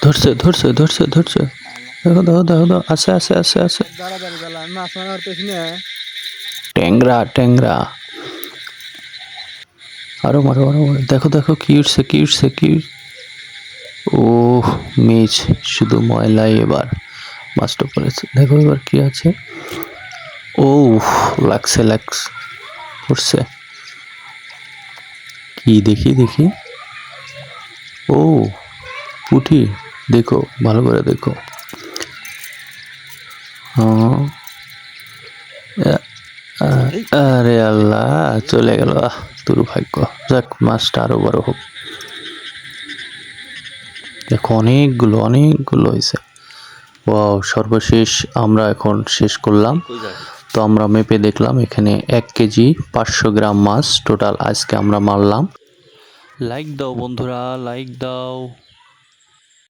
ধরছে ধরছে ধরছে ধরছে। দেখো দেখো দেখো দেখো, আছে আছে আছে আছে। ট্যাংরা ট্যাংরা। আরো মারো আরো মারো। দেখো দেখো কি উঠছে কি উঠছে কি। ও মেজ শুধু ময়লাই এবার। মাছটা পড়েছে, দেখো এবার কি আছে। ও লাগছে লাগছে পড়ছে। কি দেখি দেখি। ও পুঁটি, দেখো ভালো করে দেখো। হ্যাঁ, আরে আল্লাহ চলে গেল। দুর্ভাগ্য। যাক মাছটা আরো বড় হোক। দেখো অনেকগুলো অনেকগুলো হয়েছে। ওয়াও, সর্বশেষ আমরা এখন শেষ করলাম। তো আমরা মেপে দেখলাম এখানে 1 কেজি 500 গ্রাম মাছ টোটাল আজকে আমরা মারলাম। লাইক দাও বন্ধুরা, লাইক দাও।